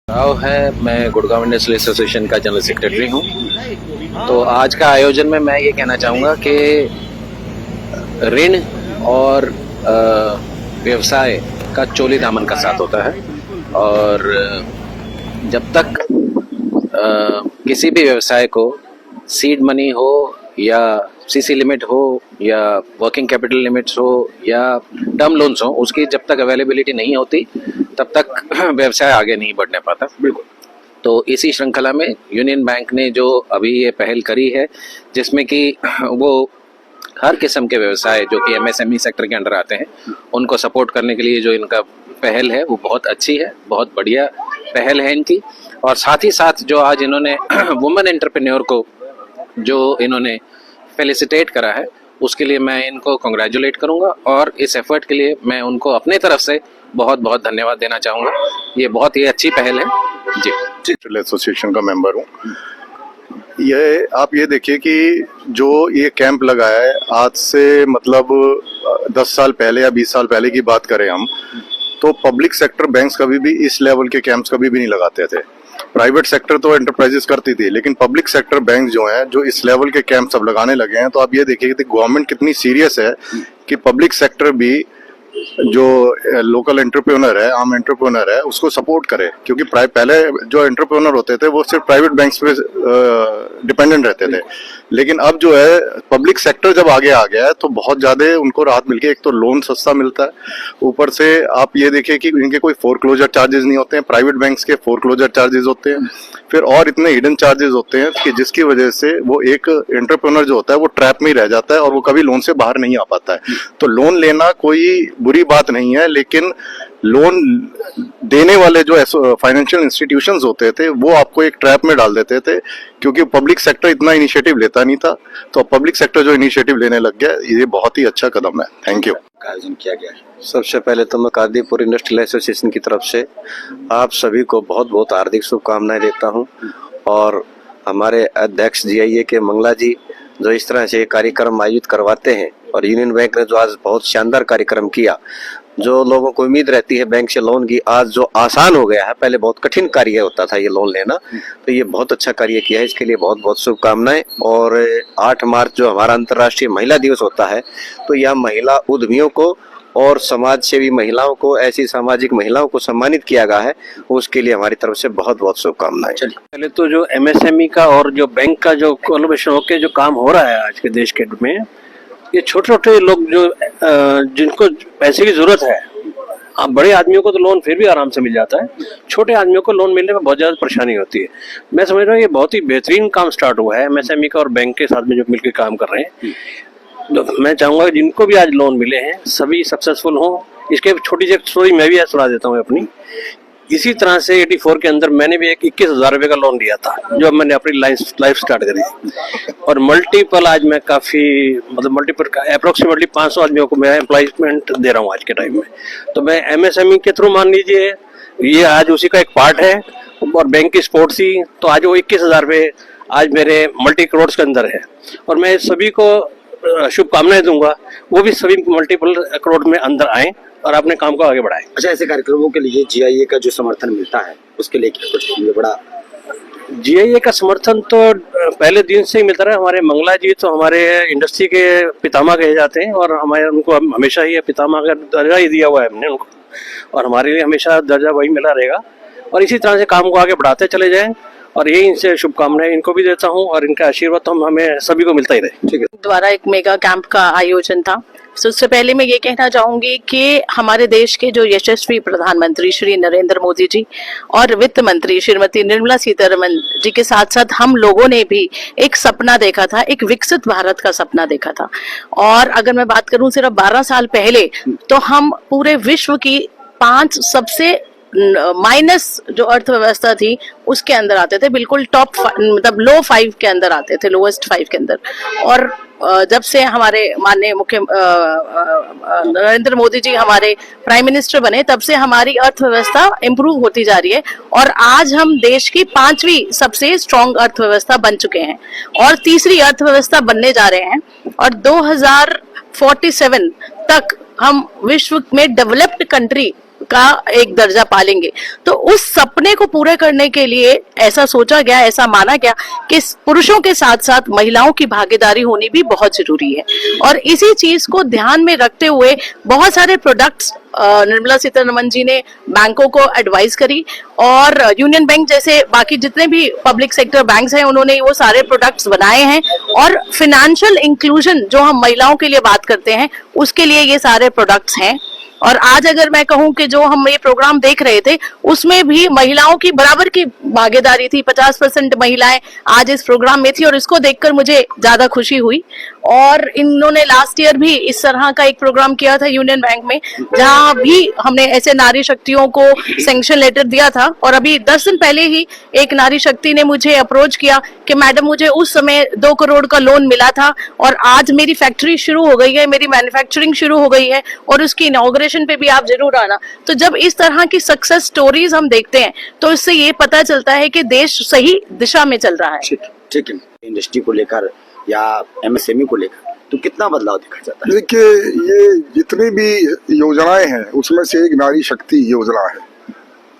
राव है। मैं Gurgaon industrial association का जनरल सेक्रेटरी हूँ। तो आज का आयोजन में मैं ये कहना चाहूँगा कि ऋण और व्यवसाय का चोली दामन का साथ होता है, और जब तक किसी भी व्यवसाय को सीड मनी हो या सीसी लिमिट हो या वर्किंग कैपिटल लिमिट्स हो या टर्म लोन्स हो, उसकी जब तक अवेलेबिलिटी नहीं होती तब तक व्यवसाय आगे नहीं बढ़ने पाता। बिल्कुल। तो इसी श्रृंखला में यूनियन बैंक ने जो अभी ये पहल करी है, जिसमें कि वो हर किस्म के व्यवसाय जो कि एमएसएमई सेक्टर के अंडर आते हैं उनको सपोर्ट करने के लिए जो इनका पहल है वो बहुत अच्छी है, बहुत बढ़िया पहल है इनकी। और साथ ही साथ जो आज इन्होंने वुमेन एंटरप्रेन्योर को जो इन्होंने फेलिसिटेट करा है, उसके लिए मैं इनको कंग्रेचुलेट करूंगा और इस एफर्ट के लिए मैं उनको अपने तरफ से बहुत बहुत धन्यवाद देना चाहूँगा। ये बहुत ही अच्छी पहल है जी। एसोसिएशन का मेंबर हूँ। ये आप ये देखिए कि जो ये कैंप लगाया है आज से मतलब 10 साल पहले या 20 साल पहले की बात करें हम, तो पब्लिक सेक्टर बैंक्स कभी भी इस लेवल के कैंप्स कभी भी नहीं लगाते थे। प्राइवेट सेक्टर तो एंटरप्राइजेस करती थी, लेकिन पब्लिक सेक्टर बैंक जो हैं जो इस लेवल के कैंप सब लगाने लगे हैं, तो आप ये देखिए कि गवर्नमेंट कितनी सीरियस है कि पब्लिक सेक्टर भी जो लोकल एंटरप्रेन्योर है, आम एंटरप्रेन्योर है, उसको सपोर्ट करे। क्योंकि पहले जो एंटरप्रेन्योर होते थे वो सिर्फ प्राइवेट बैंक्स पे डिपेंडेंट रहते थे, लेकिन अब जो है पब्लिक सेक्टर जब आगे आ गया है तो बहुत ज्यादा उनको राहत मिल गई। एक तो लोन सस्ता मिलता है, ऊपर से आप ये देखिए कि इनके कोई फोरक्लोजर चार्जेस नहीं होते हैं। प्राइवेट बैंक्स के फोरक्लोजर चार्जेस होते हैं, फिर और इतने हिडन चार्जेस होते हैं कि जिसकी वजह से वो एक एंटरप्रेन्योर जो होता है वो ट्रैप में ही रह जाता है और वो कभी लोन से बाहर नहीं आ पाता है। तो लोन लेना कोई बुरी बात नहीं है, लेकिन लोन देने वाले जो फाइनेंशियल इंस्टीट्यूशंस होते थे वो आपको एक ट्रैप में डाल देते थे, क्योंकि पब्लिक सेक्टर इतना इनिशिएटिव लेता नहीं था। तो पब्लिक सेक्टर जो इनिशिएटिव लेने लग गया, ये बहुत ही अच्छा कदम है। Thank you. आयोजन किया गया है। सबसे पहले तो मैं कादीपुर इंडस्ट्रियल एसोसिएशन की तरफ से आप सभी को बहुत बहुत हार्दिक शुभकामनाएं देता हूं, और हमारे अध्यक्ष जीआईए के मंगला जी जो इस तरह से कार्यक्रम आयोजित करवाते हैं, और यूनियन बैंक ने जो आज बहुत शानदार कार्यक्रम किया, जो लोगों को उम्मीद रहती है बैंक से लोन की, आज जो आसान हो गया है। पहले बहुत कठिन कार्य होता था ये लोन लेना, तो ये बहुत अच्छा कार्य किया है, इसके लिए बहुत बहुत शुभकामनाएं। और 8 मार्च जो हमारा अंतर्राष्ट्रीय महिला दिवस होता है, तो यह महिला उद्यमियों को और समाज सेवी महिलाओं को, ऐसी सामाजिक महिलाओं को सम्मानित किया गया है, उसके लिए हमारी तरफ से बहुत बहुत शुभकामनाएं। पहले तो जो एमएसएमई का और जो बैंक का जो कोलैबोरेशन होकर जो काम हो रहा है आज के देश के में, ये छोटे छोटे लोग जो जिनको पैसे की जरूरत है, अब बड़े आदमियों को तो लोन फिर भी आराम से मिल जाता है, छोटे आदमियों को लोन मिलने में बहुत ज्यादा परेशानी होती है। मैं समझ रहा हूँ ये बहुत ही बेहतरीन काम स्टार्ट हुआ है एमएसएमई का, और बैंक के साथ में जो मिलकर काम कर रहे हैं। तो मैं चाहूंगा जिनको भी आज लोन मिले हैं सभी सक्सेसफुल हों। इसके छोटी सी स्टोरी मैं भी आज सुना देता हूँ अपनी। इसी तरह से 84 के अंदर मैंने भी एक 21,000 रुपये का लोन लिया था, जो मैंने अपनी लाइफ स्टार्ट करी, और मल्टीपल आज मैं काफी मतलब मल्टीपल अप्रोक्सीमेटली 500 आदमियों को मैं एम्प्लॉयमेंट दे रहा हूँ आज के टाइम में। तो मैं एमएसएमई के थ्रू मान लीजिए ये आज उसी का एक पार्ट है, और बैंक की सपोर्ट थी, तो आज वो 21,000 रुपये आज मेरे मल्टी करोड़ के अंदर है, और मैं सभी को शुभकामनाएं दूंगा, वो भी सभी मल्टीपल करोड़ में अंदर आए और अपने काम को आगे बढ़ाएं। अच्छा, ऐसे कार्यक्रमों के लिए जीआईए का जो समर्थन मिलता है उसके लिए क्या कुछ ये बड़ा? जीआईए का समर्थन तो पहले दिन से ही मिलता रहा। हमारे मंगला जी तो हमारे इंडस्ट्री के पितामह कहे जाते हैं, और हमारे उनको हमेशा ही पितामह का दर्जा ही दिया हुआ है हमने उनको, और हमारे लिए हमेशा दर्जा वही मिला रहेगा। और इसी तरह से काम को आगे बढ़ाते चले जाएं, और यही इनसे शुभकामनाएं इनको भी देता हूं, और इनका आशीर्वाद तो हमें सभी को मिलता ही रहे। ठीक है। द्वारा एक मेगा कैंप का आयोजन था। सबसे पहले मैं ये कहना चाहूंगी कि हमारे देश के जो यशस्वी प्रधानमंत्री श्री नरेंद्र मोदी जी और वित्त मंत्री श्रीमती निर्मला सीतारमन जी के साथ साथ हम लोगों ने भी एक सपना देखा था, एक विकसित भारत का सपना देखा था। और अगर मैं बात करूं सिर्फ 12 साल पहले, तो हम पूरे विश्व की 5 सबसे माइनस जो अर्थव्यवस्था थी उसके अंदर आते थे, बिल्कुल टॉप मतलब लो 5 के अंदर आते थे, लोएस्ट 5 के अंदर। और जब से हमारे माननीय मुख्य नरेंद्र मोदी जी हमारे प्राइम मिनिस्टर बने, तब से हमारी अर्थव्यवस्था इम्प्रूव होती जा रही है, और आज हम देश की 5वीं सबसे स्ट्रॉन्ग अर्थव्यवस्था बन चुके हैं, और तीसरी अर्थव्यवस्था बनने जा रहे हैं, और 2047 तक हम विश्व में डेवलप्ड कंट्री का एक दर्जा पालेंगे। तो उस सपने को पूरे करने के लिए ऐसा सोचा गया, ऐसा माना गया कि पुरुषों के साथ साथ महिलाओं की भागीदारी होनी भी बहुत जरूरी है। और इसी चीज को ध्यान में रखते हुए बहुत सारे प्रोडक्ट्स निर्मला सीतारमण जी ने बैंकों को एडवाइस करी, और यूनियन बैंक जैसे बाकी जितने भी पब्लिक सेक्टर बैंक्स हैं उन्होंने वो सारे प्रोडक्ट्स बनाए हैं। और फिनेंशियल इंक्लूजन जो हम महिलाओं के लिए बात करते हैं उसके लिए ये सारे प्रोडक्ट्स हैं। और आज अगर मैं कहूं कि जो हम ये प्रोग्राम देख रहे थे उसमें भी महिलाओं की बराबर की भागीदारी थी, 50% महिलाएं आज इस प्रोग्राम में थी, और इसको देखकर मुझे ज्यादा खुशी हुई। और इन्होंने लास्ट ईयर भी इस तरह का एक प्रोग्राम किया था यूनियन बैंक में, जहां भी हमने ऐसे नारी शक्तियों को सैंक्शन लेटर दिया था। और अभी 10 दिन पहले ही एक नारी शक्ति ने मुझे अप्रोच किया कि मैडम मुझे उस समय 2 करोड़ का लोन मिला था और आज मेरी फैक्ट्री शुरू हो गई है, मेरी मैन्युफैक्चरिंग शुरू हो गई है और उसकी इनॉग्रेशन पे भी आप जरूर आना। तो जब इस तरह की सक्सेस स्टोरीज हम देखते हैं तो इससे ये पता चलता है कि देश सही दिशा में चल रहा है। ठीक है। इंडस्ट्री को लेकर या एमएसएमई को लेकर तो कितना बदलाव देखा जाता है? देखिए, ये जितनी भी योजनाएं हैं उसमें से एक नारी शक्ति योजना है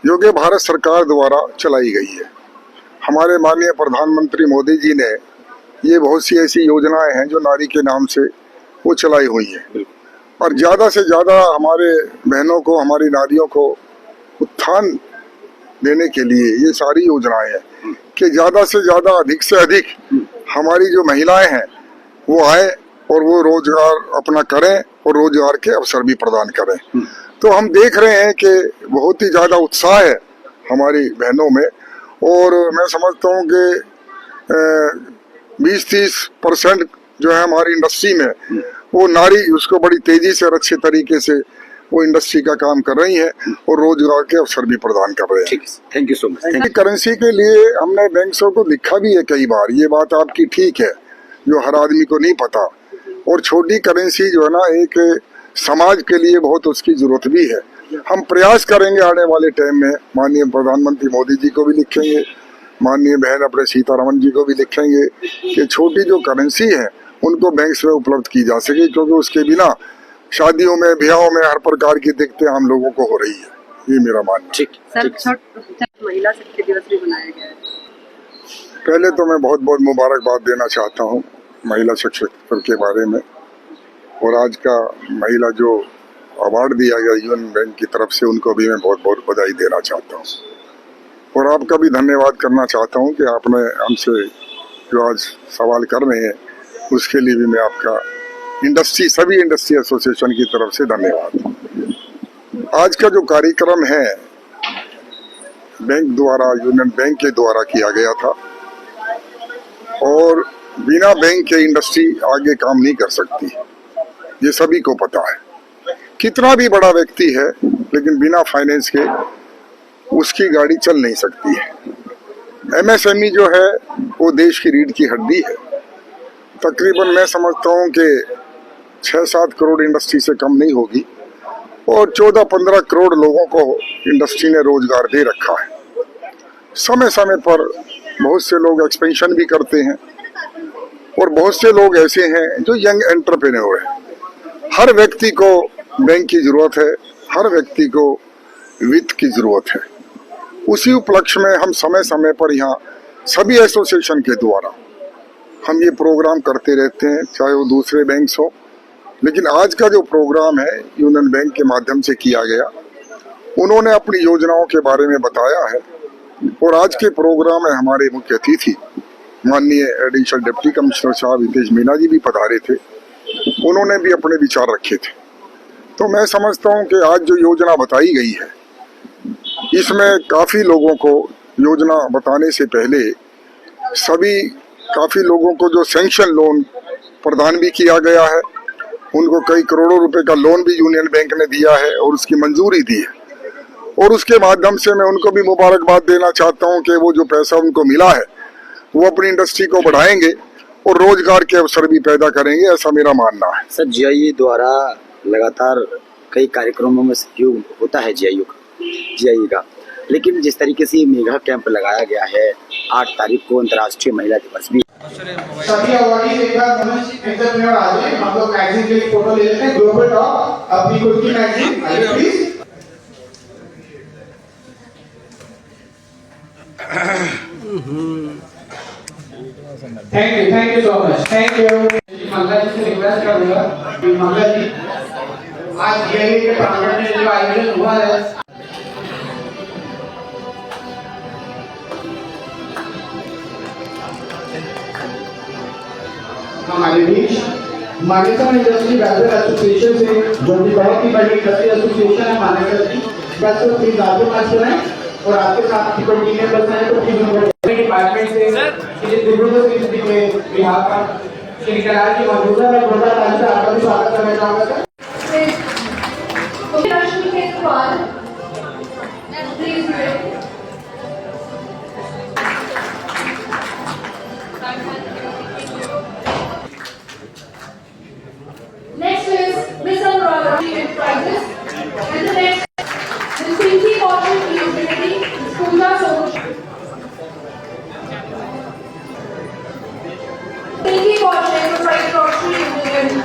जो कि भारत सरकार द्वारा चलाई गई है। हमारे माननीय प्रधानमंत्री मोदी जी ने ये बहुत सी ऐसी योजनाएं हैं जो नारी के नाम से वो चलाई हुई है, और ज्यादा से ज्यादा हमारे बहनों को, हमारी नारियों को उत्थान देने के लिए ये सारी योजनाएं हैं कि ज्यादा से ज्यादा, अधिक से अधिक हमारी जो महिलाएं हैं वो आए और वो रोजगार अपना करें और रोजगार के अवसर भी प्रदान करें। तो हम देख रहे हैं कि बहुत ही ज्यादा उत्साह है हमारी बहनों में, और मैं समझता हूँ कि 20-30% जो है हमारी इंडस्ट्री में वो नारी उसको बड़ी तेजी से और अच्छे तरीके से वो इंडस्ट्री का काम कर रही है और रोजगार के अवसर भी प्रदान कर रहे हैं। Thank you so much. Currency के लिए हमने बैंकों को लिखा भी है कई बार, ये बात आपकी ठीक है जो हर आदमी को नहीं पता। और छोटी करेंसी जो है ना, एक समाज के लिए बहुत उसकी जरूरत भी है। हम प्रयास करेंगे आने वाले टाइम में, माननीय प्रधानमंत्री मोदी जी को भी लिखेंगे, माननीय बहन अपने सीतारमण जी को भी लिखेंगे कि छोटी जो करेंसी है उनको बैंक में उपलब्ध की जा सके, क्योंकि उसके बिना शादियों में, ब्याहों में हर प्रकार की दिक्कतें हम लोगों को हो रही है। ये मेरा मानना है। महिला शक्ति दिवस भी मनाया गया है। पहले तो मैं बहुत बहुत मुबारकबाद देना चाहता हूँ महिला सशक्तिकरण के बारे में, और आज का महिला जो अवार्ड दिया गया यूनियन बैंक की तरफ से उनको भी मैं बहुत बहुत बधाई देना चाहता हूँ। और आपका भी धन्यवाद करना चाहता हूँ कि आपने हमसे जो आज सवाल कर रहे हैं उसके लिए भी मैं आपका सभी इंडस्ट्री एसोसिएशन की तरफ से धन्यवाद। आज का जो कार्यक्रम है बैंक द्वारा, यूनियन बैंक के द्वारा किया गया था, और बिना बैंक के इंडस्ट्री आगे काम नहीं कर सकती, ये सभी को पता है। कितना भी बड़ा व्यक्ति है लेकिन बिना फाइनेंस के उसकी गाड़ी चल नहीं सकती है। एमएसएमई जो है वो देश की रीढ़ की हड्डी है। तकरीबन मैं समझता हूँ कि 6-7 करोड़ इंडस्ट्री से कम नहीं होगी, और 14-15 करोड़ लोगों को इंडस्ट्री ने रोजगार दे रखा है। समय समय पर बहुत से लोग एक्सपेंशन भी करते हैं, और बहुत से लोग ऐसे हैं जो यंग एंटरप्रेन्योर हैं। हर व्यक्ति को बैंक की जरूरत है, हर व्यक्ति को वित्त की जरूरत है। उसी उपलक्ष्य में हम समय समय पर यहाँ सभी एसोसिएशन के द्वारा हम ये प्रोग्राम करते रहते हैं, चाहे वो दूसरे बैंक हो। लेकिन आज का जो प्रोग्राम है यूनियन बैंक के माध्यम से किया गया, उन्होंने अपनी योजनाओं के बारे में बताया है, और आज के प्रोग्राम में हमारे मुख्य अतिथि माननीय एडिशनल डिप्टी कमिश्नर साहब हितेश मीना जी भी पधारे थे, उन्होंने भी अपने विचार रखे थे। तो मैं समझता हूं कि आज जो योजना बताई गई है इसमें काफी लोगों को योजना बताने से पहले काफी लोगों को जो सैंक्शन लोन प्रदान भी किया गया है, उनको कई करोड़ों रुपए का लोन भी यूनियन बैंक ने दिया है और उसकी मंजूरी दी है। और उसके माध्यम से मैं उनको भी मुबारकबाद देना चाहता हूं कि वो जो पैसा उनको मिला है वो अपनी इंडस्ट्री को बढ़ाएंगे और रोजगार के अवसर भी पैदा करेंगे, ऐसा मेरा मानना है। सर, जीआईए द्वारा लगातार कई कार्यक्रमों में सहयोग होता है जीआईए का, लेकिन जिस तरीके से मेगा कैंप लगाया गया है, 8 तारीख को अंतर्राष्ट्रीय महिला दिवस भी। सभी अवॉर्डीज एक बार एंटरप्रेन्योर आ जाए, हम लोग मैगजीन के लिए फोटो ले लेते हैं। ग्लोबल टॉप अपनी खुद की magazine please. Thank you so much, thank you. Mangala ji से रिक्वेस्ट करूंगा कि मंगला जी आज जीआईए के प्रांगण में जो आयोजन हुआ है हमारे बीच मान्यता इंडस्ट्री वेलफेयर एसोसिएशन से जो कि बहुत ही बड़ी इंडस्ट्री एसोसिएशन है मान्यता जी, बस तो प्लीज आगे मत सुनाएं और आपके साथ की कोई टीमें बस हैं तो प्लीज उनको डिपार्टमेंट से श्री दिग्विजय सिंह जी के बिहार पर श्री करार की मौजूदा मैं बोलता ताली से आपका भी स्वागत करना चाहूंगा sir. Next is Miss Anuradha Enterprises, and the next is Pinky Cotton Community, Pooja Soch. Pinky Cotton Enterprise Grocery Engineering,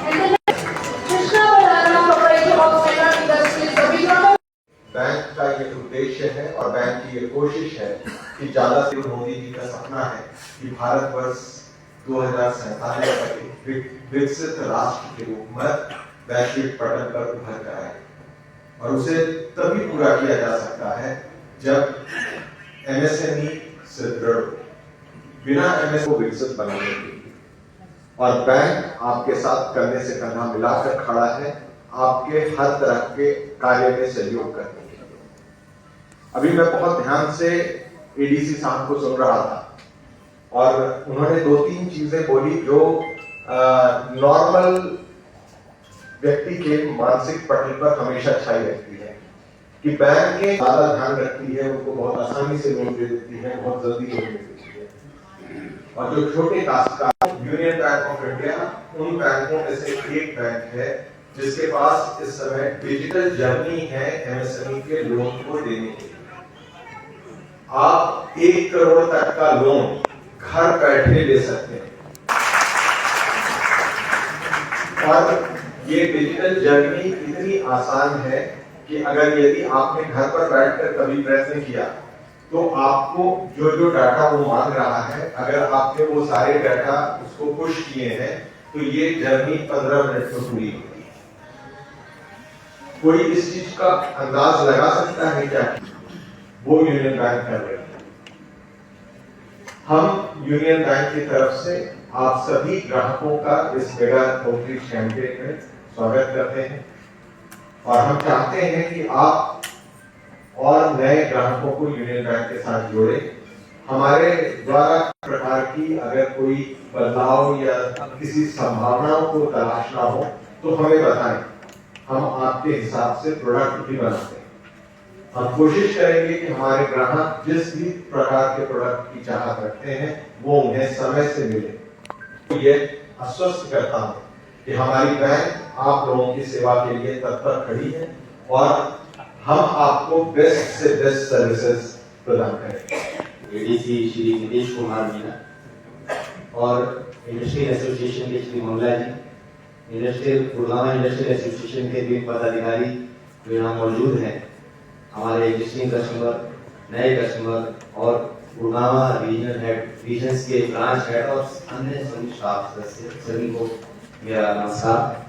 and the next Krishna Banana Proprietor of Meta Industries, Abhimanyu. Bank का ये उद्देश्य है और bank की ये कोशिश है कि ज्यादा से मोदी जी का सपना है कि भारतवर्ष 2047 तक विकसित राष्ट्र के रूप में वैश्विक पटल पर उभर कर आए और उसे तभी पूरा किया जा सकता है जब एमएसएमई से दृढ़ बिना एमएस को विकसित बनाने के लिए और बैंक आपके साथ करने से करना मिलाकर खड़ा है आपके हर तरह के कार्य में सहयोग करने के लिए। अभी मैं बहुत ध्यान से एडीसी साहब को सुन रहा था और उन्होंने 2-3 चीजें बोली जो नॉर्मल व्यक्ति के मानसिक पटल पर हमेशा छाई रहती है कि बैंकें ज्यादा ध्यान रखती है, उनको बहुत आसानी से लोन दे देती है, बहुत जल्दी लोन दे देती है और जो छोटे काश्तकार यूनियन बैंक ऑफ इंडिया उन बैंकों में से एक बैंक है जिसके पास इस समय डिजिटल जर्नी है एमएसएमई के लोन को देने के लिए। आप 1 करोड़ तक का लोन घर बैठे ले सकते हैं और ये डिजिटल जर्नी इतनी आसान है कि अगर यदि आपने घर पर बैठकर कभी प्रयत्न किया तो आपको जो जो डाटा वो मांग रहा है अगर आपने वो सारे डाटा उसको पुश किए हैं तो ये जर्नी 15 मिनट में पूरी होगी। कोई इस चीज का अंदाज लगा सकता है क्या? वो यूनियन बैंक कर रहे हैं। हम यूनियन बैंक की तरफ से आप सभी ग्राहकों का इस मेगा आउटरीच कैंपेन में स्वागत करते हैं और हम चाहते हैं कि आप और नए ग्राहकों को यूनियन बैंक के साथ जोड़े। हमारे द्वारा प्रकार की अगर कोई बदलाव या किसी संभावनाओं को तलाशना हो तो हमें बताएं, हम आपके हिसाब से प्रोडक्ट भी बनाते हैं। हम कोशिश करेंगे कि हमारे ग्राहक जिस भी प्रकार के प्रोडक्ट की चाहत रखते हैं वो उन्हें समय से मिले। तो ये आश्वस्त करता हूं कि हमारी बैंक आप लोगों की सेवा के लिए तत्पर खड़ी है और हम आपको बेस्ट से बेस्ट सर्विसेज प्रदान करेंगे। एडीसी श्री नीतीश कुमार मीना और इंडस्ट्रियल एसोसिएशन के श्री मंगला जी, गुड़गांव इंडस्ट्रियल एसोसिएशन के भी पदाधिकारी जो यहाँ मौजूद हैं, हमारे एग्जिस्टिंग कस्टमर, नए कस्टमर और गुड़गांव रीजनल हेड, रीजन्स के ब्रांच हेड और अन्य सभी स्टाफ सदस्य, सभी को मेरा नमस्कार।